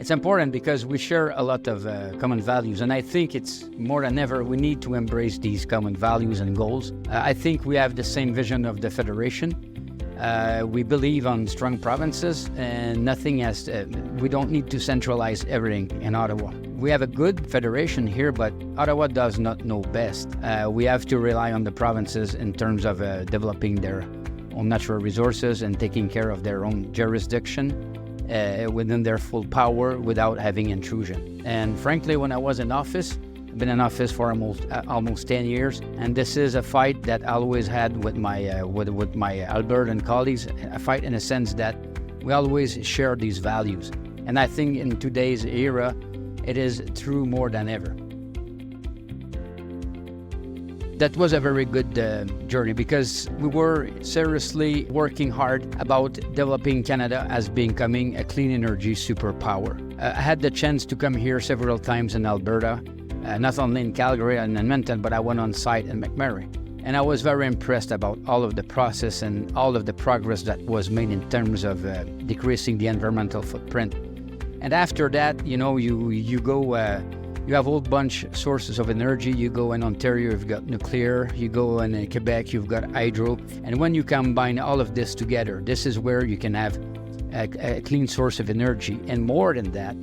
It's important because we share a lot of common values, and I think it's more than ever we need to embrace these common values and goals. I think we have the same vision of the federation. We believe on strong provinces, and we don't need to centralize everything in Ottawa. We have a good federation here, but Ottawa does not know best. We have to rely on the provinces in terms of developing their own natural resources and taking care of their own jurisdiction within their full power without having intrusion. And frankly, when I was in office, I've been in office for almost 10 years, and this is a fight that I always had with my Albertan colleagues, a fight in a sense that we always share these values. And I think in today's era, it is true more than ever. That was a very good journey because we were seriously working hard about developing Canada as becoming a clean energy superpower. I had the chance to come here several times in Alberta, not only in Calgary and Edmonton, but I went on site in McMurray. And I was very impressed about all of the process and all of the progress that was made in terms of decreasing the environmental footprint. And after that, you have a whole bunch of sources of energy. You go in Ontario, you've got nuclear. You go in Quebec, you've got hydro. And when you combine all of this together, this is where you can have a clean source of energy. And more than that,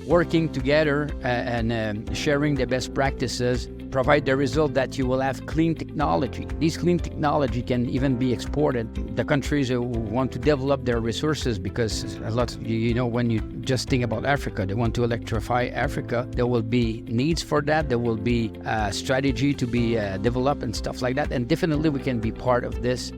working together and sharing the best practices provide the result that you will have clean technology. These clean technology can even be exported. The countries who want to develop their resources, because a lot, when you just think about Africa, they want to electrify Africa. There will be needs for that. There will be a strategy to be developed and stuff like that. And definitely we can be part of this.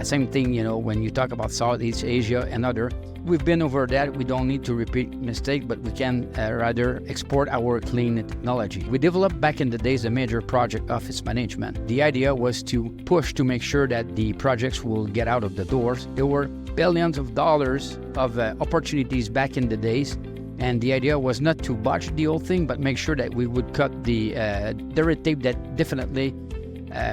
Same thing, when you talk about Southeast Asia and other. We've been over that. We don't need to repeat mistake, but we can rather export our clean technology. We developed back in the days a major project office management. The idea was to push to make sure that the projects will get out of the doors. There were billions of dollars of opportunities back in the days, and the idea was not to botch the whole thing, but make sure that we would cut the red tape that definitely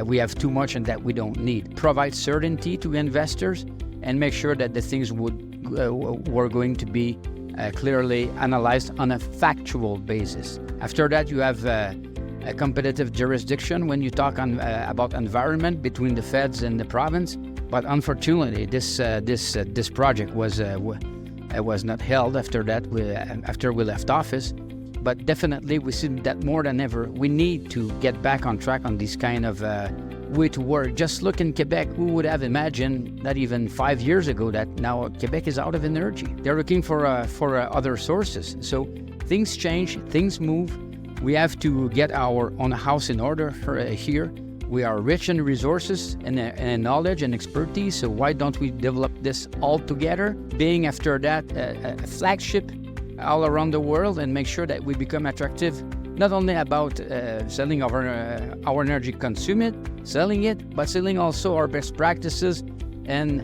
we have too much and that we don't need. Provide certainty to investors and make sure that the things were going to be clearly analyzed on a factual basis. After that, you have a competitive jurisdiction when you talk about environment between the feds and the province. But unfortunately, this project was not held after that. After we left office. But definitely, we see that more than ever, we need to get back on track on this kind of way to work. Just look in Quebec, who would have imagined not even 5 years ago that now Quebec is out of energy? They're looking for other sources. So things change, things move. We have to get our own house in order here. We are rich in resources and knowledge and expertise, so why don't we develop this all together, being after that a flagship all around the world, and make sure that we become attractive, not only about selling our energy, selling it, but selling also our best practices and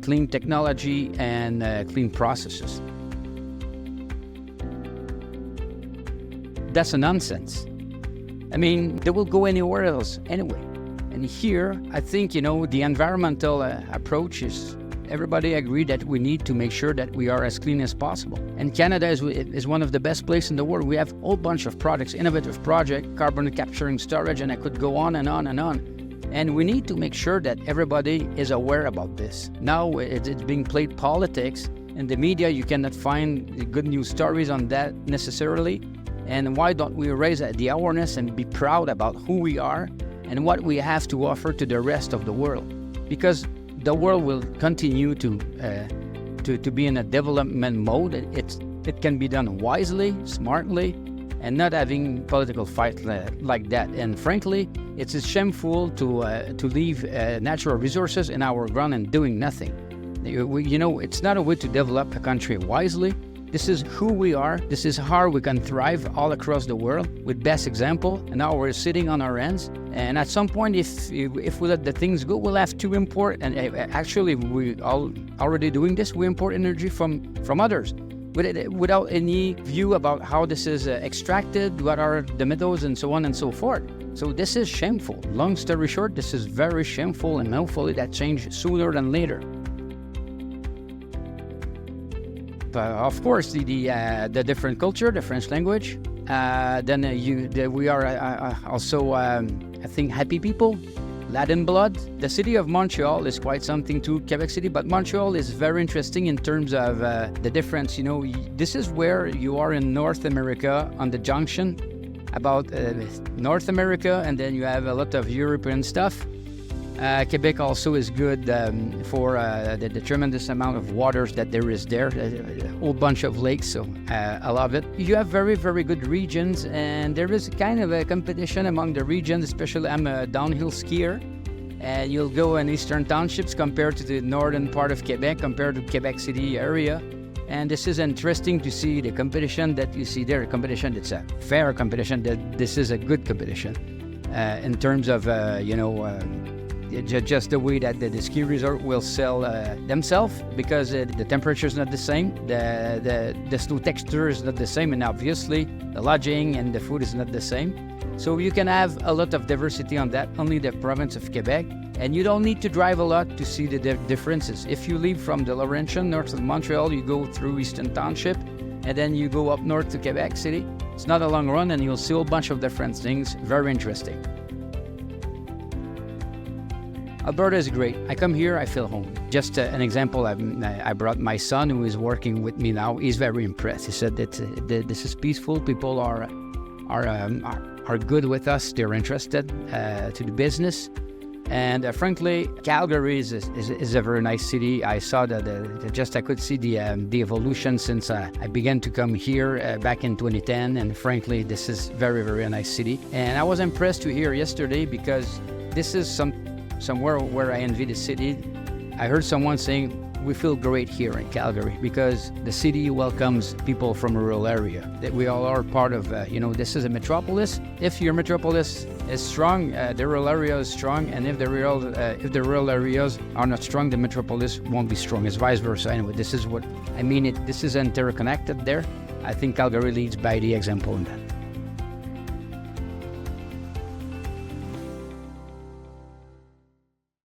clean technology and clean processes. That's a nonsense. I mean, they will go anywhere else anyway. And here, I think, the environmental approach is, everybody agreed that we need to make sure that we are as clean as possible. And Canada is one of the best places in the world. We have a whole bunch of projects, innovative projects, carbon capturing storage, and I could go on and on and on. And we need to make sure that everybody is aware about this. Now it's being played politics. In the media, you cannot find good news stories on that necessarily. And why don't we raise the awareness and be proud about who we are and what we have to offer to the rest of the world? Because the world will continue to be in a development mode. It can be done wisely, smartly, and not having political fight like that. And frankly, it's shameful to leave natural resources in our ground and doing nothing. It's not a way to develop a country wisely. This is who we are. This is how we can thrive all across the world with best example. And now we're sitting on our hands. And at some point, if we let the things go, we'll have to import. And actually, we all already doing this. We import energy from others without any view about how this is extracted, what are the methods, and so on and so forth. So this is shameful. Long story short, this is very shameful, and hopefully that changes sooner than later. of course, the different culture, the French language. We are also, I think, happy people, Latin blood. The city of Montreal is quite something to Quebec City, but Montreal is very interesting in terms of the difference. This is where you are in North America on the junction about North America, and then you have a lot of European stuff. Quebec also is good for the tremendous amount of waters that there is there, a whole bunch of lakes, so I love it. You have very, very good regions, and there is kind of a competition among the regions, especially I'm a downhill skier, and you'll go in eastern townships compared to the northern part of Quebec, compared to Quebec City area. And this is interesting to see the competition that you see there. Competition, it's a fair competition, that this is a good competition in terms of, just the way that the ski resort will sell themselves, because the temperature is not the same, the snow texture is not the same, and obviously the lodging and the food is not the same. So you can have a lot of diversity on that, only the province of Quebec, and you don't need to drive a lot to see the differences. If you leave from the Laurentian, north of Montreal, you go through Eastern Township, and then you go up north to Quebec City. It's not a long run, and you'll see a whole bunch of different things. Very interesting. Alberta is great. I come here, I feel home. Just an example, I brought my son who is working with me now. He's very impressed. He said that this is peaceful. People are good with us. They're interested to the business. And frankly, Calgary is a very nice city. I saw that I could see the evolution since I began to come here back in 2010. And frankly, this is very, very nice city. And I was impressed to hear yesterday, because this is somewhere where I envy the city. I heard someone saying, we feel great here in Calgary because the city welcomes people from a rural area, that we all are part of, this is a metropolis. If your metropolis is strong, the rural area is strong, and if the rural areas are not strong, the metropolis won't be strong. It's vice versa. Anyway, this is what I mean. This is interconnected there. I think Calgary leads by the example in that.